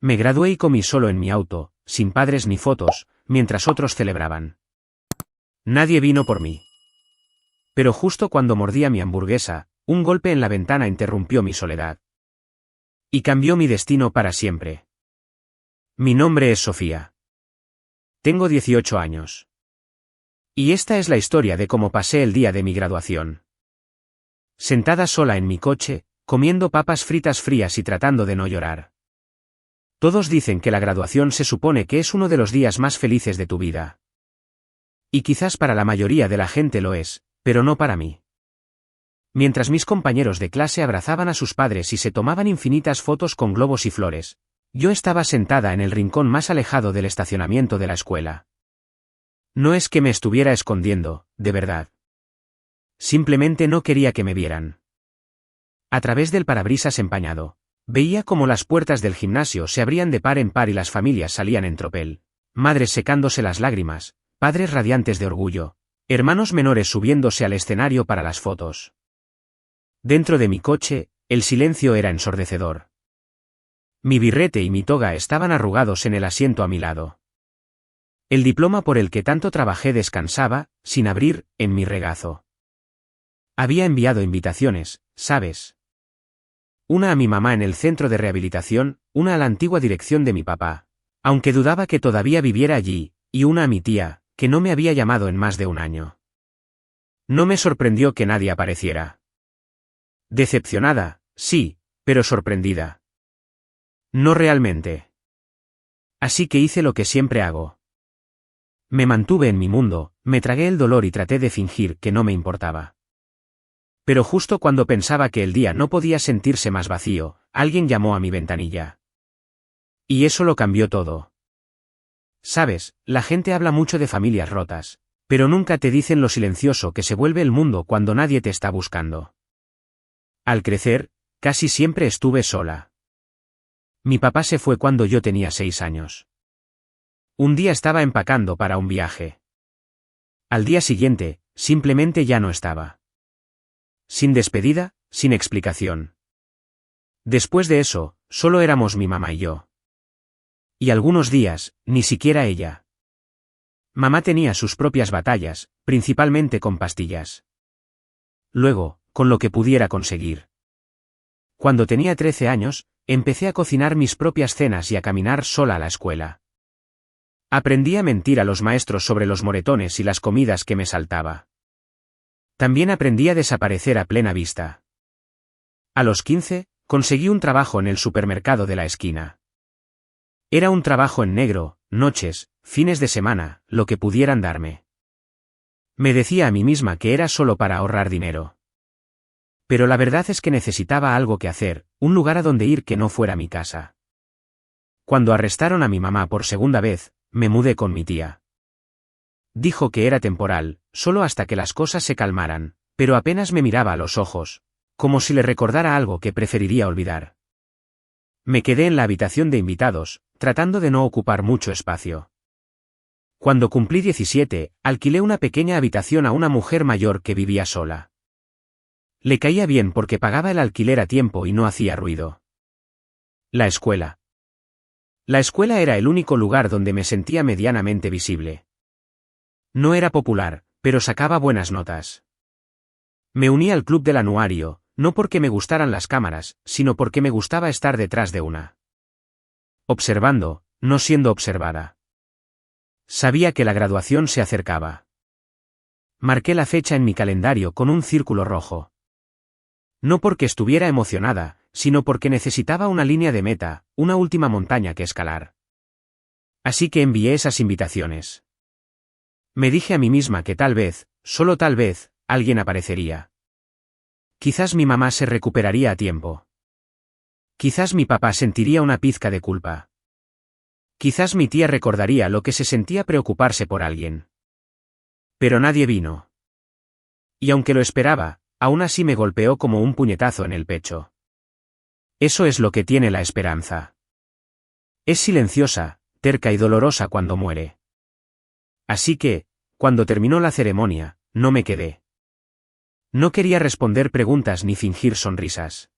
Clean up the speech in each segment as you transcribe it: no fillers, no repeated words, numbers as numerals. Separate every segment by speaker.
Speaker 1: Me gradué y comí solo en mi auto, sin padres ni fotos, mientras otros celebraban. Nadie vino por mí. Pero justo cuando mordía mi hamburguesa, un golpe en la ventana interrumpió mi soledad. Y cambió mi destino para siempre. Mi nombre es Sofía. Tengo 18 años. Y esta es la historia de cómo pasé el día de mi graduación. Sentada sola en mi coche, comiendo papas fritas frías y tratando de no llorar. Todos dicen que la graduación se supone que es uno de los días más felices de tu vida. Y quizás para la mayoría de la gente lo es, pero no para mí. Mientras mis compañeros de clase abrazaban a sus padres y se tomaban infinitas fotos con globos y flores, yo estaba sentada en el rincón más alejado del estacionamiento de la escuela. No es que me estuviera escondiendo, de verdad. Simplemente no quería que me vieran. A través del parabrisas empañado, veía cómo las puertas del gimnasio se abrían de par en par y las familias salían en tropel, madres secándose las lágrimas, padres radiantes de orgullo, hermanos menores subiéndose al escenario para las fotos. Dentro de mi coche, el silencio era ensordecedor. Mi birrete y mi toga estaban arrugados en el asiento a mi lado. El diploma por el que tanto trabajé descansaba, sin abrir, en mi regazo. Había enviado invitaciones, ¿sabes? Una a mi mamá en el centro de rehabilitación, una a la antigua dirección de mi papá, aunque dudaba que todavía viviera allí, y una a mi tía, que no me había llamado en más de un año. No me sorprendió que nadie apareciera. Decepcionada, sí, pero sorprendida. No realmente. Así que hice lo que siempre hago. Me mantuve en mi mundo, me tragué el dolor y traté de fingir que no me importaba. Pero justo cuando pensaba que el día no podía sentirse más vacío, alguien llamó a mi ventanilla. Y eso lo cambió todo. Sabes, la gente habla mucho de familias rotas, pero nunca te dicen lo silencioso que se vuelve el mundo cuando nadie te está buscando. Al crecer, casi siempre estuve sola. Mi papá se fue cuando yo tenía 6 años. Un día estaba empacando para un viaje. Al día siguiente, simplemente ya no estaba. Sin despedida, sin explicación. Después de eso, solo éramos mi mamá y yo. Y algunos días, ni siquiera ella. Mamá tenía sus propias batallas, principalmente con pastillas. Luego, con lo que pudiera conseguir. Cuando tenía 13 años, empecé a cocinar mis propias cenas y a caminar sola a la escuela. Aprendí a mentir a los maestros sobre los moretones y las comidas que me saltaba. También aprendí a desaparecer a plena vista. A los 15, conseguí un trabajo en el supermercado de la esquina. Era un trabajo en negro, noches, fines de semana, lo que pudieran darme. Me decía a mí misma que era solo para ahorrar dinero. Pero la verdad es que necesitaba algo que hacer, un lugar a donde ir que no fuera mi casa. Cuando arrestaron a mi mamá por segunda vez, me mudé con mi tía. Dijo que era temporal, solo hasta que las cosas se calmaran, pero apenas me miraba a los ojos, como si le recordara algo que preferiría olvidar. Me quedé en la habitación de invitados, tratando de no ocupar mucho espacio. Cuando cumplí 17, alquilé una pequeña habitación a una mujer mayor que vivía sola. Le caía bien porque pagaba el alquiler a tiempo y no hacía ruido. La escuela. La escuela era el único lugar donde me sentía medianamente visible. No era popular, pero sacaba buenas notas. Me uní al club del anuario, no porque me gustaran las cámaras, sino porque me gustaba estar detrás de una. Observando, no siendo observada. Sabía que la graduación se acercaba. Marqué la fecha en mi calendario con un círculo rojo. No porque estuviera emocionada, sino porque necesitaba una línea de meta, una última montaña que escalar. Así que envié esas invitaciones. Me dije a mí misma que tal vez, solo tal vez, alguien aparecería. Quizás mi mamá se recuperaría a tiempo. Quizás mi papá sentiría una pizca de culpa. Quizás mi tía recordaría lo que se sentía preocuparse por alguien. Pero nadie vino. Y aunque lo esperaba, aún así me golpeó como un puñetazo en el pecho. Eso es lo que tiene la esperanza. Es silenciosa, terca y dolorosa cuando muere. Así que, cuando terminó la ceremonia, no me quedé. No quería responder preguntas ni fingir sonrisas.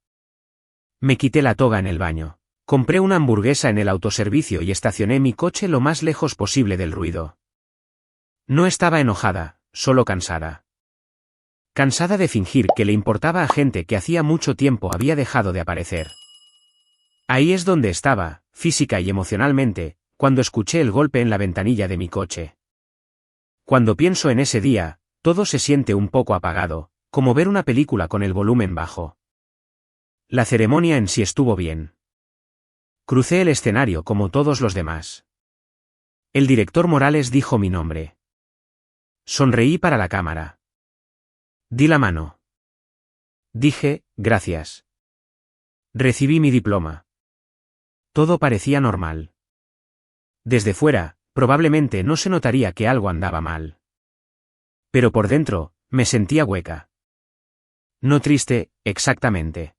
Speaker 1: Me quité la toga en el baño. Compré una hamburguesa en el autoservicio y estacioné mi coche lo más lejos posible del ruido. No estaba enojada, solo cansada. Cansada de fingir que le importaba a gente que hacía mucho tiempo había dejado de aparecer. Ahí es donde estaba, física y emocionalmente, cuando escuché el golpe en la ventanilla de mi coche. Cuando pienso en ese día, todo se siente un poco apagado, como ver una película con el volumen bajo. La ceremonia en sí estuvo bien. Crucé el escenario como todos los demás. El director Morales dijo mi nombre. Sonreí para la cámara. Di la mano. Dije, gracias. Recibí mi diploma. Todo parecía normal. Desde fuera, probablemente no se notaría que algo andaba mal. Pero por dentro, me sentía hueca. No triste, exactamente.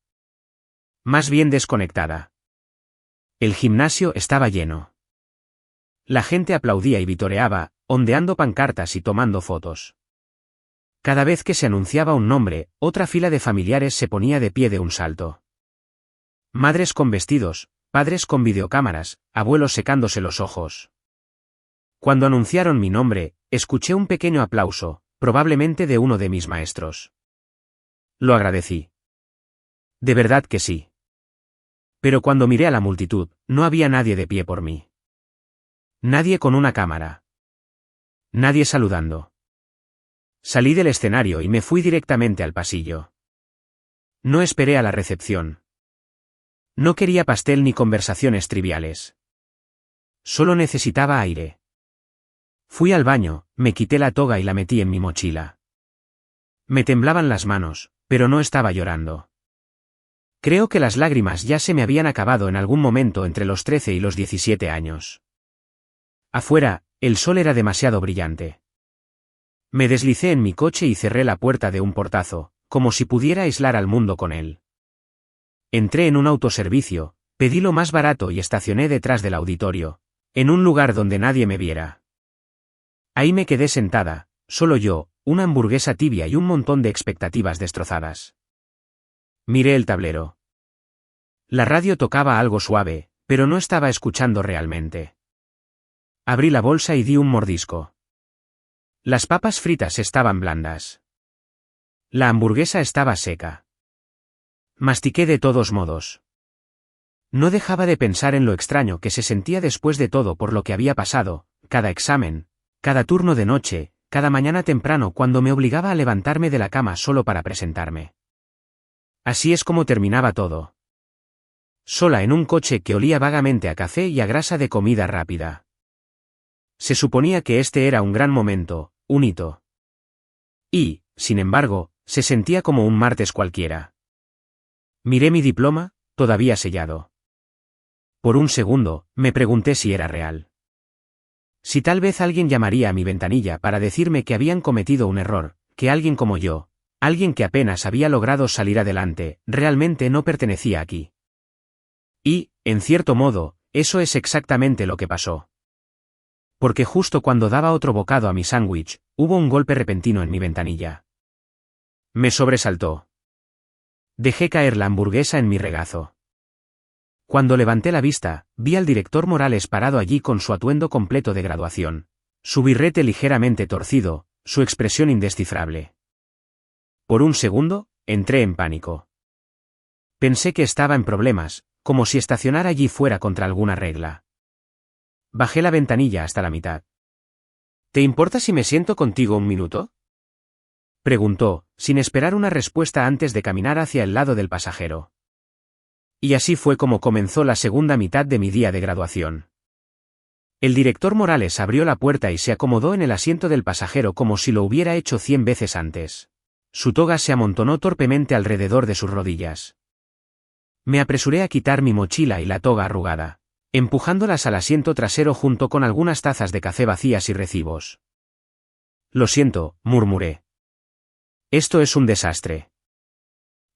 Speaker 1: Más bien desconectada. El gimnasio estaba lleno. La gente aplaudía y vitoreaba, ondeando pancartas y tomando fotos. Cada vez que se anunciaba un nombre, otra fila de familiares se ponía de pie de un salto. Madres con vestidos, padres con videocámaras, abuelos secándose los ojos. Cuando anunciaron mi nombre, escuché un pequeño aplauso, probablemente de uno de mis maestros. Lo agradecí. De verdad que sí. Pero cuando miré a la multitud, no había nadie de pie por mí. Nadie con una cámara. Nadie saludando. Salí del escenario y me fui directamente al pasillo. No esperé a la recepción. No quería pastel ni conversaciones triviales. Solo necesitaba aire. Fui al baño, me quité la toga y la metí en mi mochila. Me temblaban las manos, pero no estaba llorando. Creo que las lágrimas ya se me habían acabado en algún momento entre los 13 y los 17 años. Afuera, el sol era demasiado brillante. Me deslicé en mi coche y cerré la puerta de un portazo, como si pudiera aislar al mundo con él. Entré en un autoservicio, pedí lo más barato y estacioné detrás del auditorio, en un lugar donde nadie me viera. Ahí me quedé sentada, solo yo, una hamburguesa tibia y un montón de expectativas destrozadas. Miré el tablero. La radio tocaba algo suave, pero no estaba escuchando realmente. Abrí la bolsa y di un mordisco. Las papas fritas estaban blandas. La hamburguesa estaba seca. Mastiqué de todos modos. No dejaba de pensar en lo extraño que se sentía después de todo por lo que había pasado, cada examen, cada turno de noche, cada mañana temprano cuando me obligaba a levantarme de la cama solo para presentarme. Así es como terminaba todo. Sola en un coche que olía vagamente a café y a grasa de comida rápida. Se suponía que este era un gran momento, un hito. Y, sin embargo, se sentía como un martes cualquiera. Miré mi diploma, todavía sellado. Por un segundo, me pregunté si era real. Si tal vez alguien llamaría a mi ventanilla para decirme que habían cometido un error, que alguien como yo, alguien que apenas había logrado salir adelante, realmente no pertenecía aquí. Y, en cierto modo, eso es exactamente lo que pasó. Porque justo cuando daba otro bocado a mi sándwich, hubo un golpe repentino en mi ventanilla. Me sobresaltó. Dejé caer la hamburguesa en mi regazo. Cuando levanté la vista, vi al director Morales parado allí con su atuendo completo de graduación, su birrete ligeramente torcido, su expresión indescifrable. Por un segundo, entré en pánico. Pensé que estaba en problemas, como si estacionar allí fuera contra alguna regla. Bajé la ventanilla hasta la mitad. ¿Te importa si me siento contigo un minuto?, preguntó, sin esperar una respuesta antes de caminar hacia el lado del pasajero. Y así fue como comenzó la segunda mitad de mi día de graduación. El director Morales abrió la puerta y se acomodó en el asiento del pasajero como si lo hubiera hecho 100 veces antes. Su toga se amontonó torpemente alrededor de sus rodillas. Me apresuré a quitar mi mochila y la toga arrugada, empujándolas al asiento trasero junto con algunas tazas de café vacías y recibos. Lo siento, murmuré. Esto es un desastre.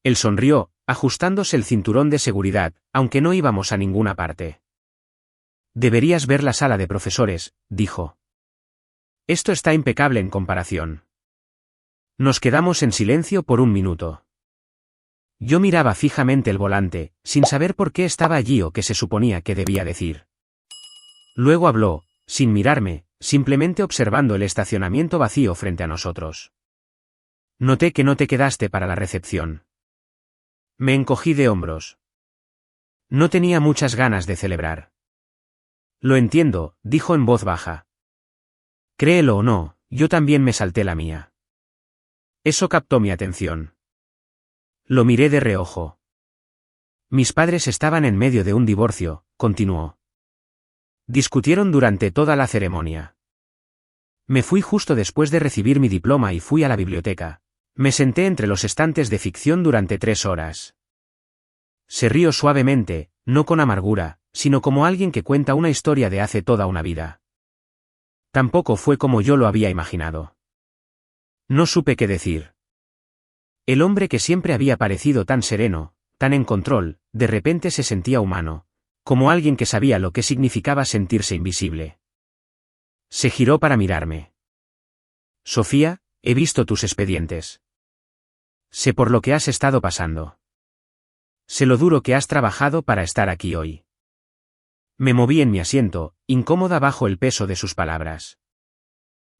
Speaker 1: Él sonrió, ajustándose el cinturón de seguridad, aunque no íbamos a ninguna parte. Deberías ver la sala de profesores, dijo. Esto está impecable en comparación. Nos quedamos en silencio por un minuto. Yo miraba fijamente el volante, sin saber por qué estaba allí o qué se suponía que debía decir. Luego habló, sin mirarme, simplemente observando el estacionamiento vacío frente a nosotros. Noté que no te quedaste para la recepción. Me encogí de hombros. No tenía muchas ganas de celebrar. Lo entiendo, dijo en voz baja. Créelo o no, yo también me salté la mía. Eso captó mi atención. Lo miré de reojo. Mis padres estaban en medio de un divorcio, continuó. Discutieron durante toda la ceremonia. Me fui justo después de recibir mi diploma y fui a la biblioteca. Me senté entre los estantes de ficción durante 3 horas. Se rió suavemente, no con amargura, sino como alguien que cuenta una historia de hace toda una vida. Tampoco fue como yo lo había imaginado. No supe qué decir. El hombre que siempre había parecido tan sereno, tan en control, de repente se sentía humano, como alguien que sabía lo que significaba sentirse invisible. Se giró para mirarme. Sofía, he visto tus expedientes. Sé por lo que has estado pasando. Sé lo duro que has trabajado para estar aquí hoy. Me moví en mi asiento, incómoda bajo el peso de sus palabras.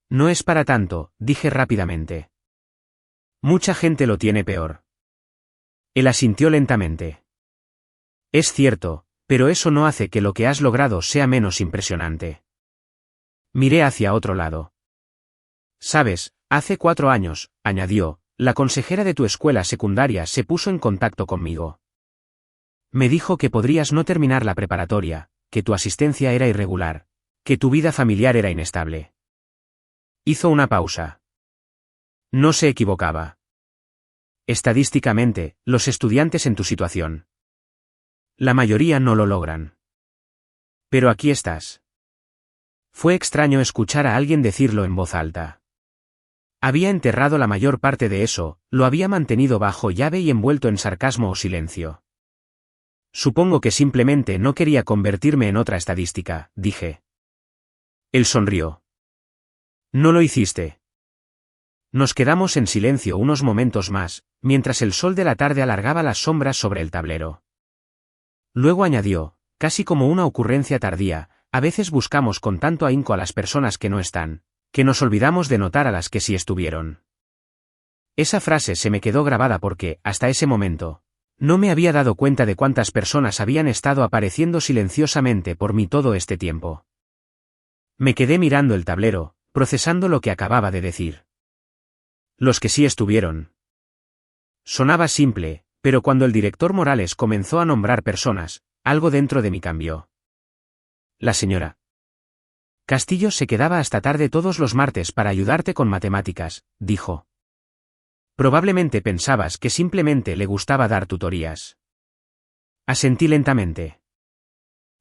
Speaker 1: No es para tanto, dije rápidamente. Mucha gente lo tiene peor. Él asintió lentamente. Es cierto, pero eso no hace que lo que has logrado sea menos impresionante. Miré hacia otro lado. Sabes, hace 4 años, añadió, la consejera de tu escuela secundaria se puso en contacto conmigo. Me dijo que podrías no terminar la preparatoria, que tu asistencia era irregular, que tu vida familiar era inestable. Hizo una pausa. No se equivocaba. Estadísticamente, los estudiantes en tu situación. La mayoría no lo logran. Pero aquí estás. Fue extraño escuchar a alguien decirlo en voz alta. Había enterrado la mayor parte de eso, lo había mantenido bajo llave y envuelto en sarcasmo o silencio. Supongo que simplemente no quería convertirme en otra estadística, dije. Él sonrió. No lo hiciste. Nos quedamos en silencio unos momentos más, mientras el sol de la tarde alargaba las sombras sobre el tablero. Luego añadió, casi como una ocurrencia tardía, a veces buscamos con tanto ahínco a las personas que no están, que nos olvidamos de notar a las que sí estuvieron. Esa frase se me quedó grabada porque, hasta ese momento, no me había dado cuenta de cuántas personas habían estado apareciendo silenciosamente por mí todo este tiempo. Me quedé mirando el tablero, procesando lo que acababa de decir. Los que sí estuvieron. Sonaba simple, pero cuando el director Morales comenzó a nombrar personas, algo dentro de mí cambió. La señora Castillo se quedaba hasta tarde todos los martes para ayudarte con matemáticas, dijo. Probablemente pensabas que simplemente le gustaba dar tutorías. Asentí lentamente.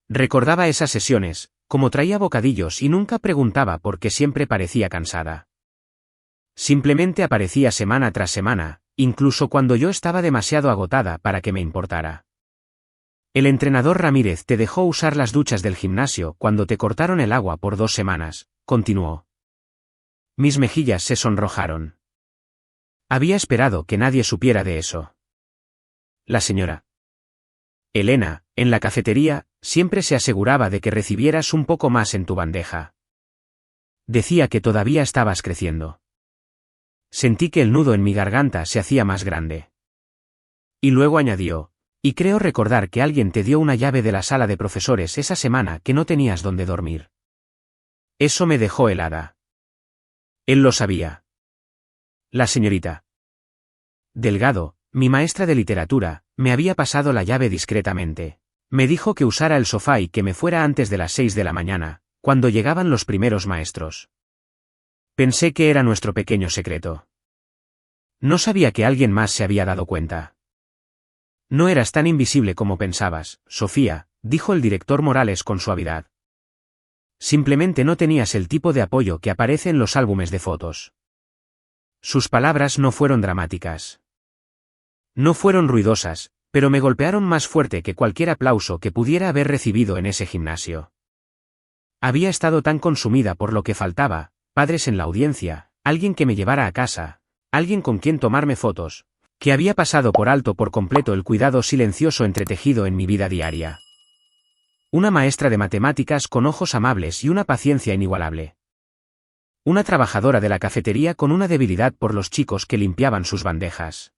Speaker 1: Recordaba esas sesiones, como traía bocadillos y nunca preguntaba por qué siempre parecía cansada. Simplemente aparecía semana tras semana, incluso cuando yo estaba demasiado agotada para que me importara. El entrenador Ramírez te dejó usar las duchas del gimnasio cuando te cortaron el agua por 2 semanas, continuó. Mis mejillas se sonrojaron. Había esperado que nadie supiera de eso. La señora Elena, en la cafetería, siempre se aseguraba de que recibieras un poco más en tu bandeja. Decía que todavía estabas creciendo. Sentí que el nudo en mi garganta se hacía más grande. Y luego añadió, y creo recordar que alguien te dio una llave de la sala de profesores esa semana que no tenías dónde dormir. Eso me dejó helada. Él lo sabía. La señorita Delgado, mi maestra de literatura, me había pasado la llave discretamente. Me dijo que usara el sofá y que me fuera antes de las 6 de la mañana, cuando llegaban los primeros maestros. Pensé que era nuestro pequeño secreto. No sabía que alguien más se había dado cuenta. No eras tan invisible como pensabas, Sofía, dijo el director Morales con suavidad. Simplemente no tenías el tipo de apoyo que aparece en los álbumes de fotos. Sus palabras no fueron dramáticas. No fueron ruidosas, pero me golpearon más fuerte que cualquier aplauso que pudiera haber recibido en ese gimnasio. Había estado tan consumida por lo que faltaba, padres en la audiencia, alguien que me llevara a casa, alguien con quien tomarme fotos, que había pasado por alto por completo el cuidado silencioso entretejido en mi vida diaria. Una maestra de matemáticas con ojos amables y una paciencia inigualable. Una trabajadora de la cafetería con una debilidad por los chicos que limpiaban sus bandejas.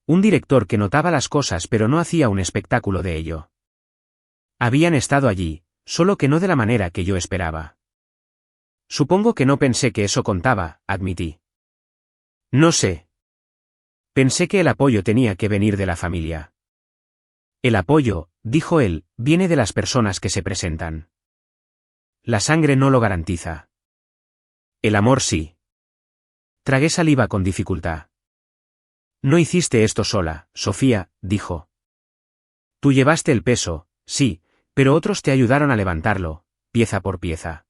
Speaker 1: Un director que notaba las cosas pero no hacía un espectáculo de ello. Habían estado allí, solo que no de la manera que yo esperaba. Supongo que no pensé que eso contaba, admití. No sé. Pensé que el apoyo tenía que venir de la familia. El apoyo, dijo él, viene de las personas que se presentan. La sangre no lo garantiza. El amor sí. Tragué saliva con dificultad. No hiciste esto sola, Sofía, dijo. Tú llevaste el peso, sí, pero otros te ayudaron a levantarlo, pieza por pieza.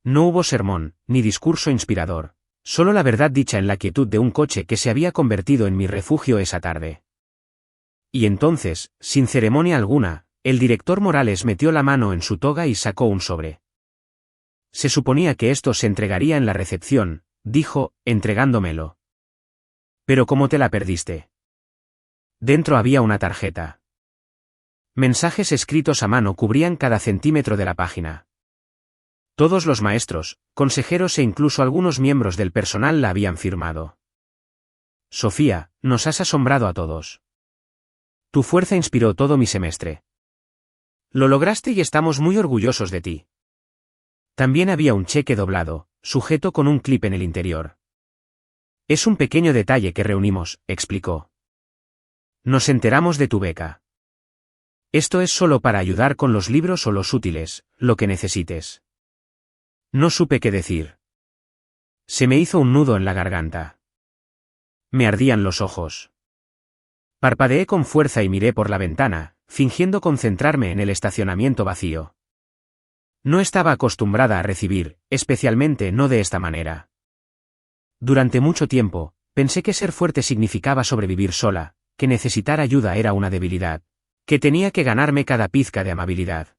Speaker 1: No hubo sermón, ni discurso inspirador, solo la verdad dicha en la quietud de un coche que se había convertido en mi refugio esa tarde. Y entonces, sin ceremonia alguna, el director Morales metió la mano en su toga y sacó un sobre. Se suponía que esto se entregaría en la recepción, dijo, entregándomelo. Pero ¿cómo te la perdiste? Dentro había una tarjeta. Mensajes escritos a mano cubrían cada centímetro de la página. Todos los maestros, consejeros e incluso algunos miembros del personal la habían firmado. Sofía, nos has asombrado a todos. Tu fuerza inspiró todo mi semestre. Lo lograste y estamos muy orgullosos de ti. También había un cheque doblado, sujeto con un clip en el interior. Es un pequeño detalle que reunimos, explicó. Nos enteramos de tu beca. Esto es solo para ayudar con los libros o los útiles, lo que necesites. No supe qué decir. Se me hizo un nudo en la garganta. Me ardían los ojos. Parpadeé con fuerza y miré por la ventana, fingiendo concentrarme en el estacionamiento vacío. No estaba acostumbrada a recibir, especialmente no de esta manera. Durante mucho tiempo, pensé que ser fuerte significaba sobrevivir sola, que necesitar ayuda era una debilidad, que tenía que ganarme cada pizca de amabilidad.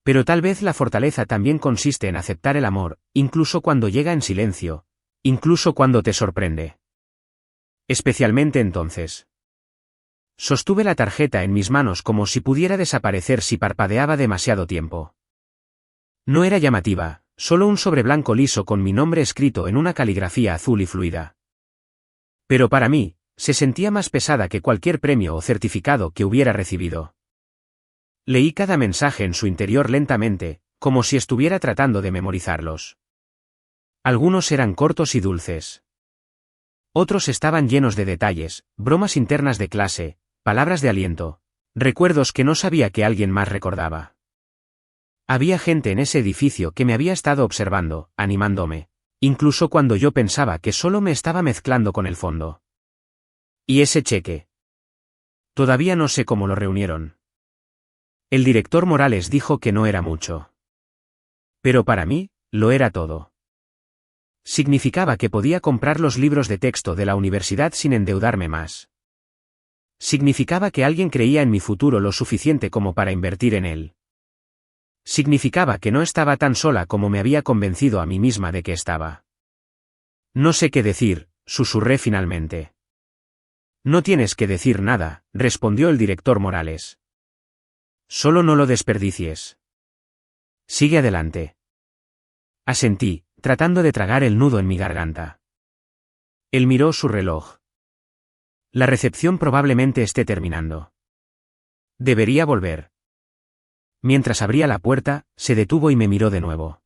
Speaker 1: Pero tal vez la fortaleza también consiste en aceptar el amor, incluso cuando llega en silencio, incluso cuando te sorprende. Especialmente entonces. Sostuve la tarjeta en mis manos como si pudiera desaparecer si parpadeaba demasiado tiempo. No era llamativa, solo un sobre blanco liso con mi nombre escrito en una caligrafía azul y fluida. Pero para mí, se sentía más pesada que cualquier premio o certificado que hubiera recibido. Leí cada mensaje en su interior lentamente, como si estuviera tratando de memorizarlos. Algunos eran cortos y dulces. Otros estaban llenos de detalles, bromas internas de clase, palabras de aliento, recuerdos que no sabía que alguien más recordaba. Había gente en ese edificio que me había estado observando, animándome, incluso cuando yo pensaba que solo me estaba mezclando con el fondo. ¿Y ese cheque? Todavía no sé cómo lo reunieron. El director Morales dijo que no era mucho. Pero para mí, lo era todo. Significaba que podía comprar los libros de texto de la universidad sin endeudarme más. Significaba que alguien creía en mi futuro lo suficiente como para invertir en él. Significaba que no estaba tan sola como me había convencido a mí misma de que estaba. No sé qué decir, susurré finalmente. No tienes que decir nada, respondió el director Morales. Solo no lo desperdicies. Sigue adelante. Asentí, tratando de tragar el nudo en mi garganta. Él miró su reloj. La recepción probablemente esté terminando. Debería volver. Mientras abría la puerta, se detuvo y me miró de nuevo.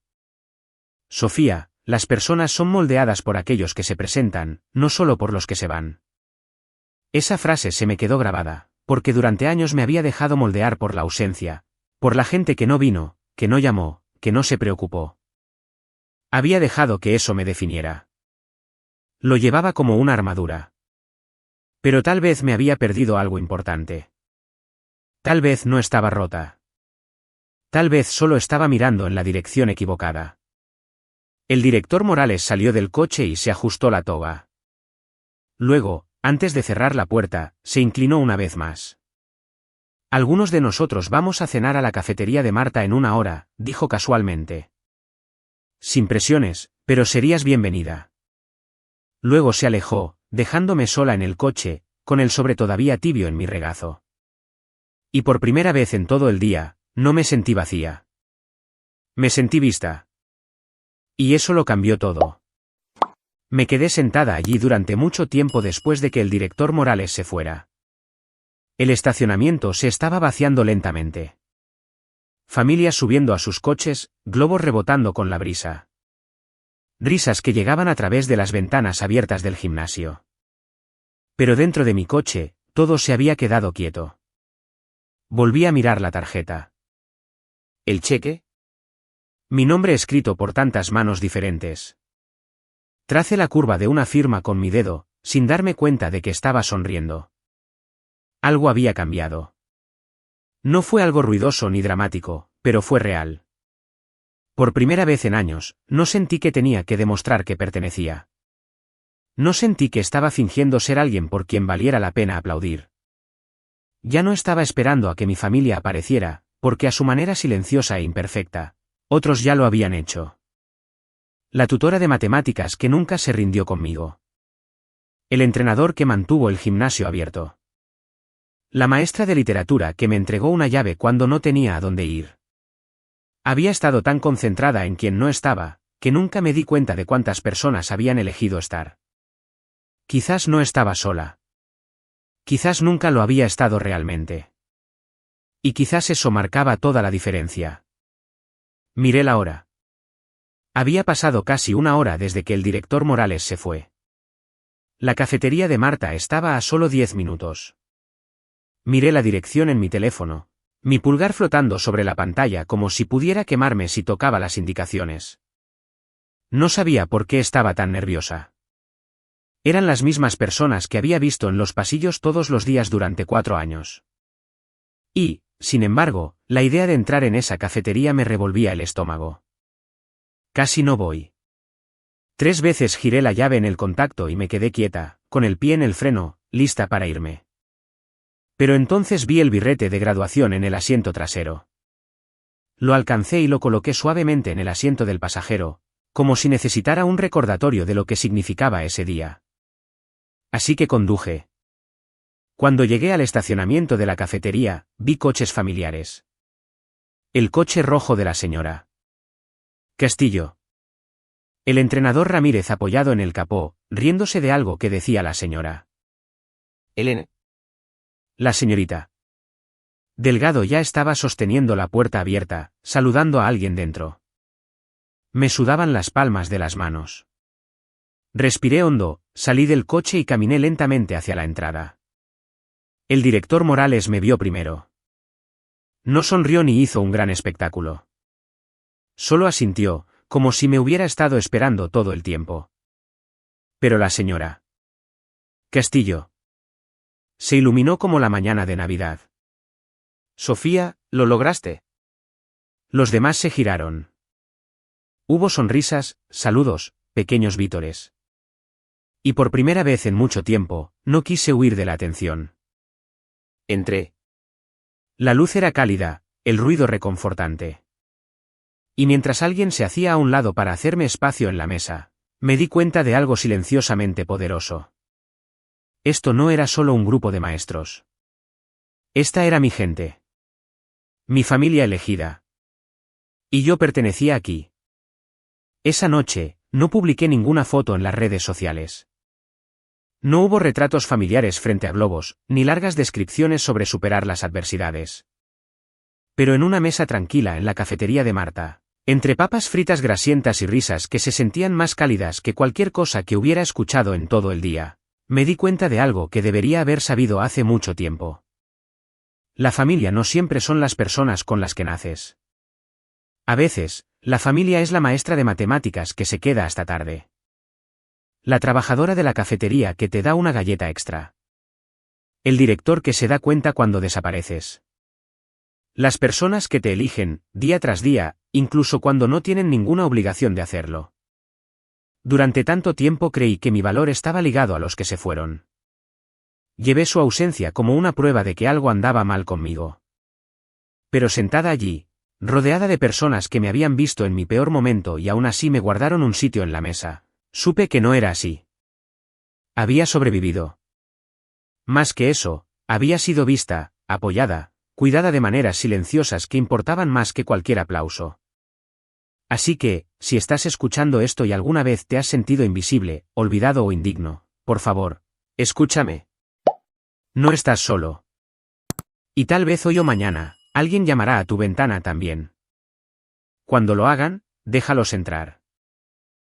Speaker 1: Sofía, las personas son moldeadas por aquellos que se presentan, no solo por los que se van. Esa frase se me quedó grabada, porque durante años me había dejado moldear por la ausencia, por la gente que no vino, que no llamó, que no se preocupó. Había dejado que eso me definiera. Lo llevaba como una armadura. Pero tal vez me había perdido algo importante. Tal vez no estaba rota. Tal vez solo estaba mirando en la dirección equivocada. El director Morales salió del coche y se ajustó la toga. Luego, antes de cerrar la puerta, se inclinó una vez más. Algunos de nosotros vamos a cenar a la cafetería de Marta en 1 hora, dijo casualmente. Sin presiones, pero serías bienvenida. Luego se alejó, dejándome sola en el coche, con el sobre todavía tibio en mi regazo. Y por primera vez en todo el día, no me sentí vacía. Me sentí vista. Y eso lo cambió todo. Me quedé sentada allí durante mucho tiempo después de que el director Morales se fuera. El estacionamiento se estaba vaciando lentamente. Familias subiendo a sus coches, globos rebotando con la brisa. Risas que llegaban a través de las ventanas abiertas del gimnasio. Pero dentro de mi coche, todo se había quedado quieto. Volví a mirar la tarjeta. ¿El cheque? Mi nombre escrito por tantas manos diferentes. Tracé la curva de una firma con mi dedo, sin darme cuenta de que estaba sonriendo. Algo había cambiado. No fue algo ruidoso ni dramático, pero fue real. Por primera vez en años, no sentí que tenía que demostrar que pertenecía. No sentí que estaba fingiendo ser alguien por quien valiera la pena aplaudir. Ya no estaba esperando a que mi familia apareciera, porque a su manera silenciosa e imperfecta, otros ya lo habían hecho. La tutora de matemáticas que nunca se rindió conmigo. El entrenador que mantuvo el gimnasio abierto. La maestra de literatura que me entregó una llave cuando no tenía a dónde ir. Había estado tan concentrada en quien no estaba, que nunca me di cuenta de cuántas personas habían elegido estar. Quizás no estaba sola. Quizás nunca lo había estado realmente. Y quizás eso marcaba toda la diferencia. Miré la hora. Había pasado casi una hora desde que el director Morales se fue. La cafetería de Marta estaba a solo 10 minutos. Miré la dirección en mi teléfono, mi pulgar flotando sobre la pantalla como si pudiera quemarme si tocaba las indicaciones. No sabía por qué estaba tan nerviosa. Eran las mismas personas que había visto en los pasillos todos los días durante 4 años. Y, sin embargo, la idea de entrar en esa cafetería me revolvía el estómago. Casi no voy. 3 veces giré la llave en el contacto y me quedé quieta, con el pie en el freno, lista para irme. Pero entonces vi el birrete de graduación en el asiento trasero. Lo alcancé y lo coloqué suavemente en el asiento del pasajero, como si necesitara un recordatorio de lo que significaba ese día. Así que conduje. Cuando llegué al estacionamiento de la cafetería, vi coches familiares. El coche rojo de la señora Castillo. El entrenador Ramírez apoyado en el capó, riéndose de algo que decía la señora Elena. La señorita Delgado ya estaba sosteniendo la puerta abierta, saludando a alguien dentro. Me sudaban las palmas de las manos. Respiré hondo, salí del coche y caminé lentamente hacia la entrada. El director Morales me vio primero. No sonrió ni hizo un gran espectáculo. Solo asintió, como si me hubiera estado esperando todo el tiempo. Pero la señora Castillo se iluminó como la mañana de Navidad. Sofía, ¿lo lograste? Los demás se giraron. Hubo sonrisas, saludos, pequeños vítores. Y por primera vez en mucho tiempo, no quise huir de la atención. Entré. La luz era cálida, el ruido reconfortante. Y mientras alguien se hacía a un lado para hacerme espacio en la mesa, me di cuenta de algo silenciosamente poderoso. Esto no era solo un grupo de maestros. Esta era mi gente. Mi familia elegida. Y yo pertenecía aquí. Esa noche, no publiqué ninguna foto en las redes sociales. No hubo retratos familiares frente a globos, ni largas descripciones sobre superar las adversidades. Pero en una mesa tranquila en la cafetería de Marta, entre papas fritas grasientas y risas que se sentían más cálidas que cualquier cosa que hubiera escuchado en todo el día, me di cuenta de algo que debería haber sabido hace mucho tiempo. La familia no siempre son las personas con las que naces. A veces, la familia es la maestra de matemáticas que se queda hasta tarde. La trabajadora de la cafetería que te da una galleta extra. El director que se da cuenta cuando desapareces. Las personas que te eligen, día tras día, incluso cuando no tienen ninguna obligación de hacerlo. Durante tanto tiempo creí que mi valor estaba ligado a los que se fueron. Llevé su ausencia como una prueba de que algo andaba mal conmigo. Pero sentada allí, rodeada de personas que me habían visto en mi peor momento y aún así me guardaron un sitio en la mesa, supe que no era así. Había sobrevivido. Más que eso, había sido vista, apoyada, cuidada de maneras silenciosas que importaban más que cualquier aplauso. Así que, si estás escuchando esto y alguna vez te has sentido invisible, olvidado o indigno, por favor, escúchame. No estás solo. Y tal vez hoy o mañana, alguien llamará a tu ventana también. Cuando lo hagan, déjalos entrar.